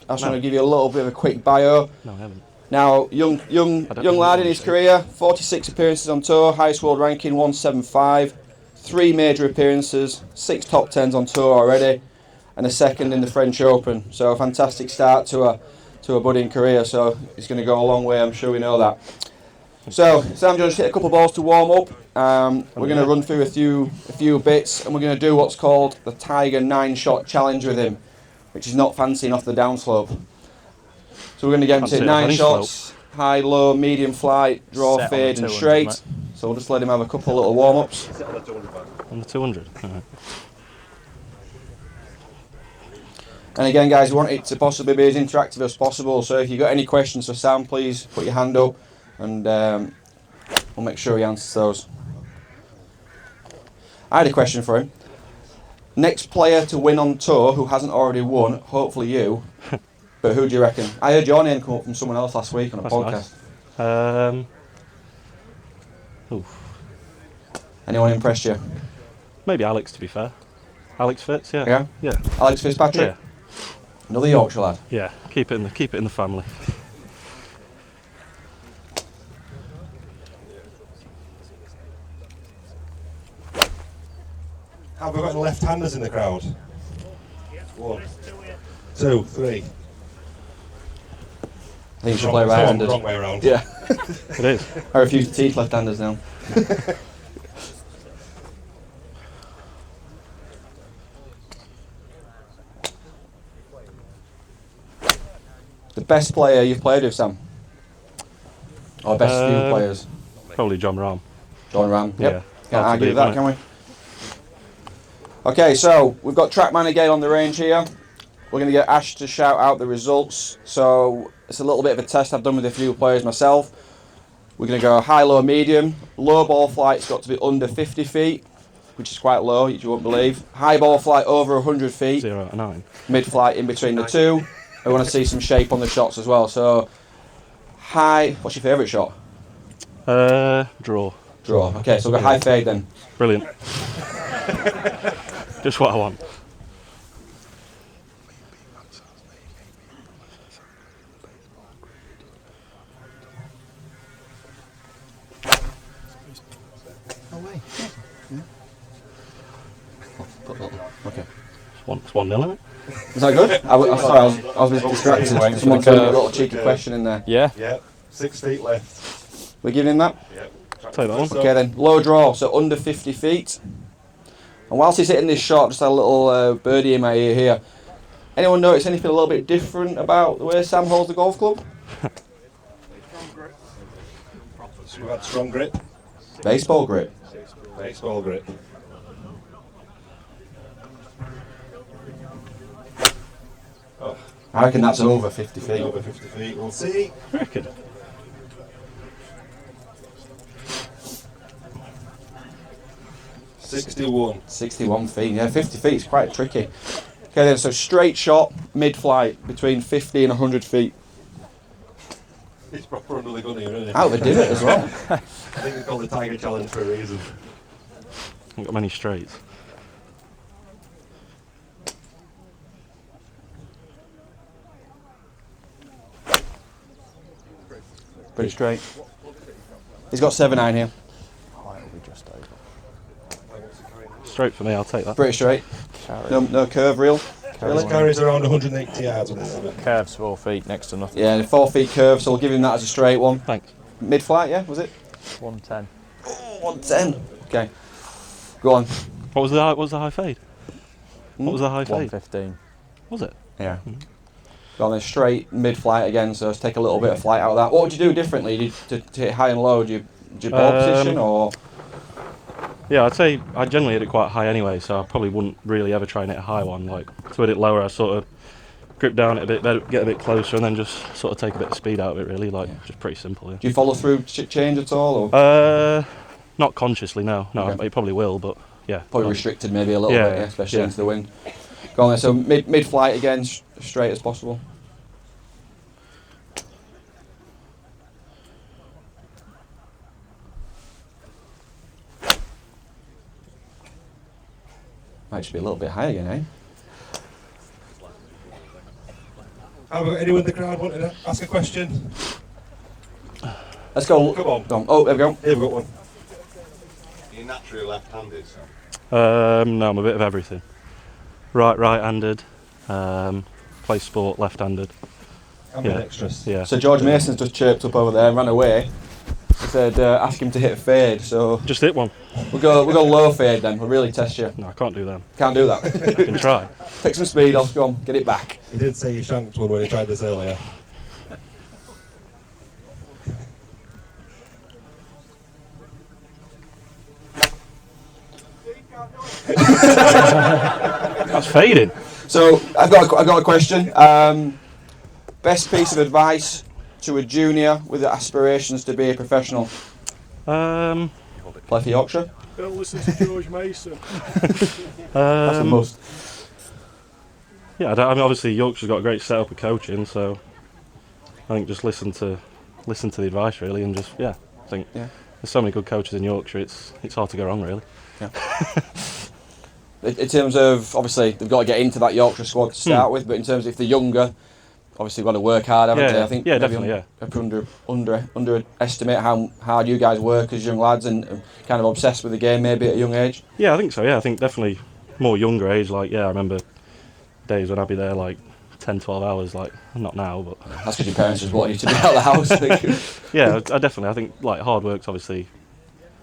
I just want to give you a little bit of a quick bio. No, I haven't. Now, young lad in his career, 46 appearances on tour, highest world ranking 175, 3 major appearances, 6 top 10s on tour already, and a second in the French Open. So a fantastic start to a budding career. So he's going to go a long way. I'm sure we know that. So Sam, just hit a couple of balls to warm up. We're going to run through a few bits, and we're going to do what's called the Tiger 9-shot challenge with him, which is not fancying off the downslope. So we're going to get him to 9 shots, high, low, medium flight, draw, Set fade and straight. So we'll just let him have a couple of little warm-ups. On the 200? And again guys, we want it to possibly be as interactive as possible, so if you've got any questions for Sam, please put your hand up and we'll make sure he answers those. I had a question for him. Next player to win on tour who hasn't already won, hopefully you. But who do you reckon? I heard your name come up from someone else last week on a podcast. Nice. Anyone impressed you? Maybe Alex, to be fair. Alex Fitz, yeah. Yeah? Yeah. Alex Fitzpatrick? Yeah. Another Yorkshire lad? Yeah, keep it in the family. Have we got any left-handers in the crowd? 1, 2, 3. I think you should play right-handed. Wrong way around. Yeah. It is. I refuse to teach left-handers now. The best player you've played with, Sam? Or best few players? Probably John Rahm. John Rahm, yep. Yeah. Can't argue with that, can we? Okay, so we've got Trackman again on the range here. We're going to get Ash to shout out the results. So it's a little bit of a test I've done with a few players myself. We're going to go high, low, medium. Low ball flight's got to be under 50 feet, which is quite low, you won't believe. High ball flight over 100 feet. 0 out of 9. Mid flight in between the two. I want to see some shape on the shots as well. So high, what's your favourite shot? Draw. Draw. Okay, so we've got high fade then. Brilliant. Just what I want. Okay. It's 1-0, isn't it? Is that good? I was distracted. Someone put a little cheeky question in there. Yeah. Yep. 6 feet left. We're giving him that? Yep. Take that one. Okay then, low draw, so under 50 feet. And whilst he's hitting this shot, just had a little birdie in my ear here. Anyone notice anything a little bit different about the way Sam holds the golf club? So we've had strong grip. Baseball grip. Baseball grip. Oh, I reckon that's over 50 feet. over 50 feet. We'll see. I reckon. 61. 61 feet, yeah, 50 feet is quite tricky. Okay then, so straight shot, mid-flight, between 50 and 100 feet. It's proper under the gun here, isn't it? Out of the divot as well. I think it's called the Tiger Challenge for a reason. Haven't got many straights. Pretty straight. He's got 7-9 here. Straight for me, I'll take that. Pretty straight. No curve reel. This carries around 180 yards with this. Curves 4 feet, next to nothing. Yeah, 4 feet curve, so we'll give him that as a straight one. Thanks. Mid-flight, yeah, was it? 110. Oh, 110. Okay. Go on. What was the high fade? What was the high fade? 115. Was it? Yeah. Go on then, straight mid-flight again, so let's take a little bit of flight out of that. What would you do differently to hit high and low? Do you ball position or...? Yeah, I'd say I generally hit it quite high anyway, so I probably wouldn't really ever try and hit a high one. Like, to hit it lower, I sort of grip down it a bit, get a bit closer, and then just sort of take a bit of speed out of it, really. Like, just pretty simple, yeah. Do you follow through change at all? Or? Not consciously, no. No, Okay. it probably will, but yeah. Probably restricted maybe a little Yeah, bit, yeah, especially yeah. into the wind. Go on then, so mid-flight again, straight as possible. Might just be a little bit high again, eh? Have we got anyone in the crowd wanting to ask a question? Let's go. Come on. Oh, there we go. Here we've got one. You're naturally left-handed, so. No, I'm a bit of everything. Right-handed. Play sport left-handed. Ambidextrous. Yeah. So George Mason's just chirped up over there and ran away. He said, ask him to hit a fade. So Just hit one. we'll go low fade then. We'll really test you. No, I can't do that. Can't do that. I can try. Take some speed off. Go on, get it back. He did say he shanked one when he tried this earlier. That's fading. So I've got a question. Best piece of advice to a junior with aspirations to be a professional. Play for Yorkshire. Don't listen to George Mason. That's a must. Yeah, I mean, obviously Yorkshire's got a great setup of coaching, so I think just listen to the advice really, and just I think there's so many good coaches in Yorkshire. It's hard to go wrong really. Yeah. In terms of, obviously they've got to get into that Yorkshire squad to start with, but in terms of if they're younger, obviously they've got to work hard, haven't they? I think definitely. underestimate how hard you guys work as young lads and kind of obsessed with the game maybe at a young age. Yeah, I think so. Yeah, I think definitely more younger age. Like, I remember days when I'd be there like 10, 12 hours. Like, not now, but that's because your parents just wanted you to be out of the house. Yeah, I definitely. I think like hard work's obviously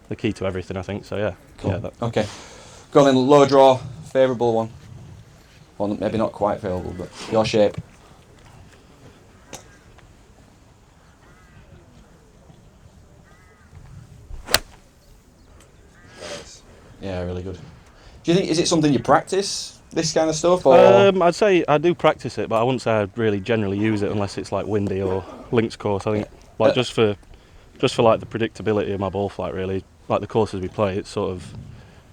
the key to everything. I think so. Yeah. Cool. Yeah. Okay. Go on then. Low draw, favourable one. Well, maybe not quite favourable, but your shape. Yeah, really good. Do you think, is it something you practice, this kind of stuff? Or? I'd say I do practice it, but I wouldn't say I really generally use it unless it's like windy or links course. I think like just for like the predictability of my ball flight really, like the courses we play, it's sort of,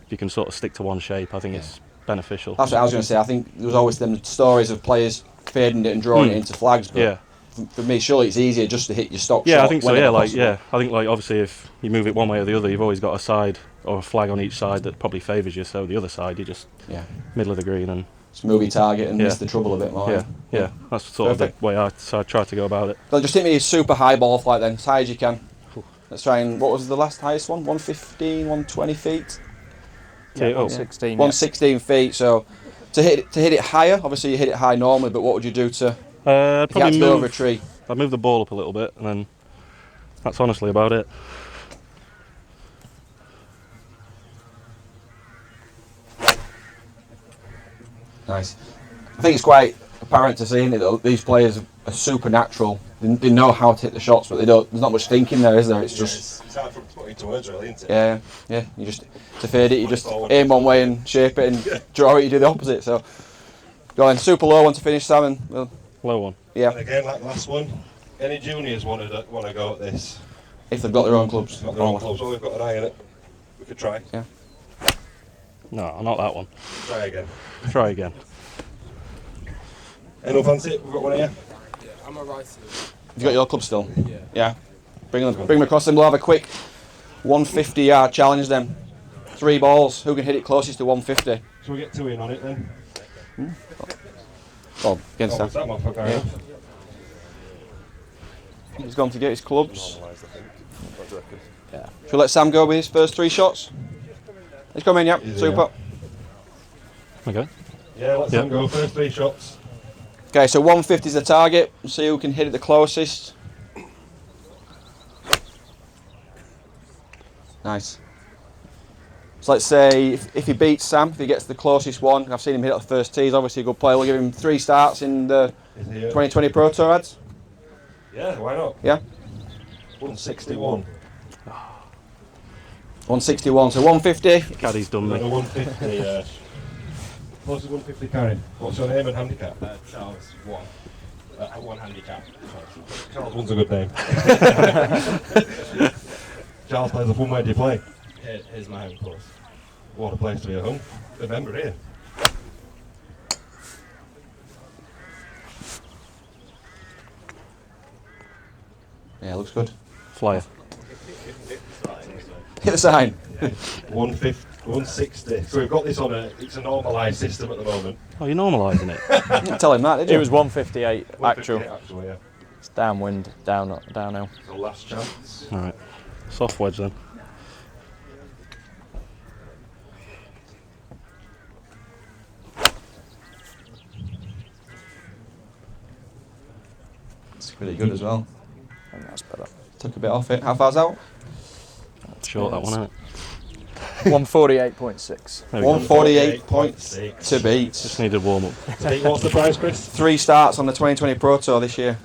if you can sort of stick to one shape, I think it's beneficial. That's what I was going to say. I think there was always them stories of players fading it and drawing it into flags, but for me, surely it's easier just to hit your stock shot. I think so. Yeah, possible. I think like obviously if you move it one way or the other, you've always got a side or a flag on each side that probably favours you. So the other side, you just middle of the green and just move your target and miss the trouble a bit more. Yeah. That's sort Perfect. of the way I try to go about it. Well, just hit me a super high ball flight then, as high as you can. Let's try and, what was the last highest one? 115, 120 feet? Yeah, 116. 116 feet. So to hit it higher, obviously you hit it high normally, but what would you do to? I'd if you had probably to go over a tree. I'd move the ball up a little bit, and then that's honestly about it. Nice. I think it's quite apparent to see, isn't it, though? These players are supernatural. They know how to hit the shots, but they don't. There's not much thinking there, is there? It's just. It's hard to put into words, really, isn't it? Yeah. You just to fade it, you just aim one way and shape it, and draw it. You do the opposite. So, go on, super low one to finish, Sam. And Low one. Yeah. And again, like last one, any juniors want to go at this? If they've got their own clubs. Got their own clubs. Well, we've got an eye on it. We could try. Yeah. No, not that one. Try again. Try again. Anyone fancy it? We've got one here. Yeah, I'm a righty. You got your club still? Yeah. Bring them across. Then we'll have a quick 150-yard challenge. Then 3 balls. Who can hit it closest to 150? Shall we get 2 in on it then? Oh, against that. That one, fair enough. He's gone to get his clubs. Shall we let Sam go with his first 3 shots? He's come in, yep. Easy, Super. Okay. Yeah, let's them go. First 3 shots. Okay, so 150 is the target. We'll see who can hit it the closest. Nice. So let's say if he beats Sam, if he gets the closest one, I've seen him hit at the first tee, he's obviously a good player. We'll give him 3 starts in the 2020 Pro Tour ads. Yeah, why not? Yeah. 161. 161, so 150. Caddy's done me. 150. What's the 150 carry? What's your name and handicap? Charles 1. 1 handicap. Charles 1's a good name. Charles plays a fun. Where do you play? Here's my home course. What a place to be at home. Remember here. Yeah, looks good. Flyer. Hit the sign. 150. 160. So we've got this on it's a normalised system at the moment. Oh, you're normalising it. You didn't tell him that, did you? It was 158 actual. 158 actual, yeah. It's downwind, downhill. So last chance. All right. Soft wedge then. It's pretty good as well. I think that's better. Took a bit off it. How far's out? Short that one, isn't it? 148.6. There we go. 148 points to beat. Just needed warm up. What's the prize, Chris? 3 starts on the 2020 Pro Tour this year.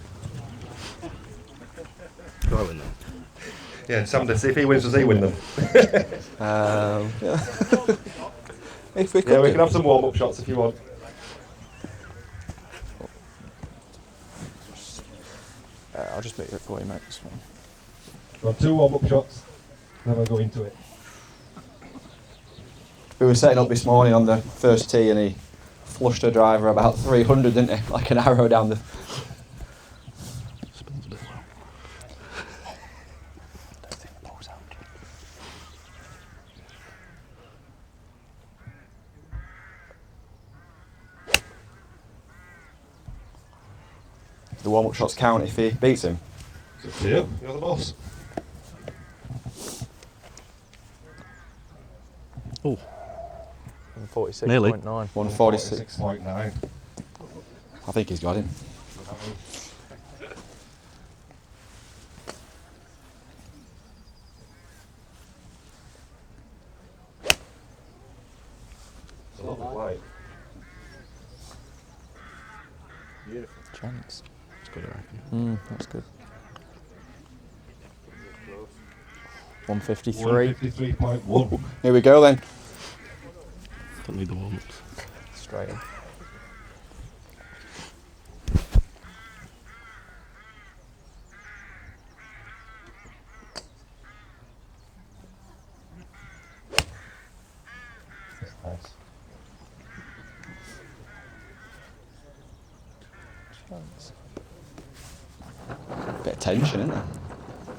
Go in there. Yeah, Sam, see if he wins, does he win them? Yeah. If we could Yeah, we do. can have some warm-up shots if you want. I'll just make it for you, mate. This one. We've got 2 warm-up shots, then we'll go into it. We were setting up this morning on the first tee and he flushed a driver about 300, didn't he? Like an arrow down the... Spins a bit low. The warm-up shots count if he beats him. It's up to you. You're the boss. Oh, 146.9. Nearly. 146. 6.9. I think he's got him. It's a lovely flight. Chance. it's good, I reckon. That's good. 153. 153.1. Here we go then. Don't need the warm ups. Straight in. Nice. Chance. Bit of tension, isn't there?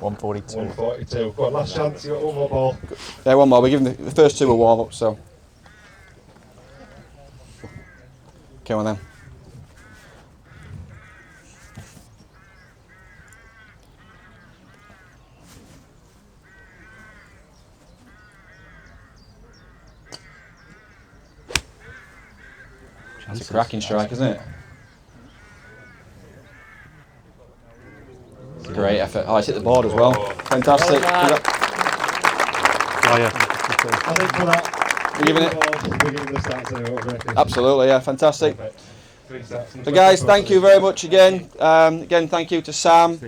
142. 142. Go on, last chance. You got one more ball. Yeah, one more. We're giving the first 2 a warm-up, so... Come on then. It's a cracking strike, isn't it? It's a great effort. Oh, it's hit the board as well. Fantastic. Oh, yeah. I think for that, We're giving it. we're giving the stats anyway. What do you reckon? Absolutely, yeah, fantastic. Perfect. 3 stats. So guys, thank you very much again. Again, thank you to Sam.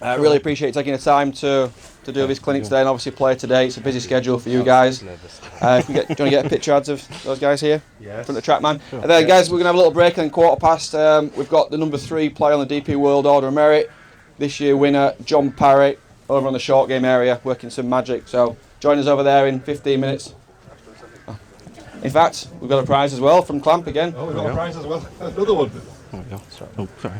I really appreciate you taking the time to do this clinic today and obviously play today. It's a busy schedule for you guys. If we get, do you want to get a picture ads of those guys here? Yes. Front of the track, man. And then guys, we're going to have a little break and then 1:15. We've got the number 3 player on the DP World Order of Merit. This year winner, John Parrott, over on the short game area, working some magic. So join us over there in 15 minutes. In fact, we've got a prize as well from Clamp again. Oh, we've got a prize as well. Another one. There we go. Oh, sorry.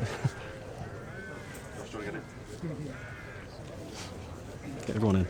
Get everyone in.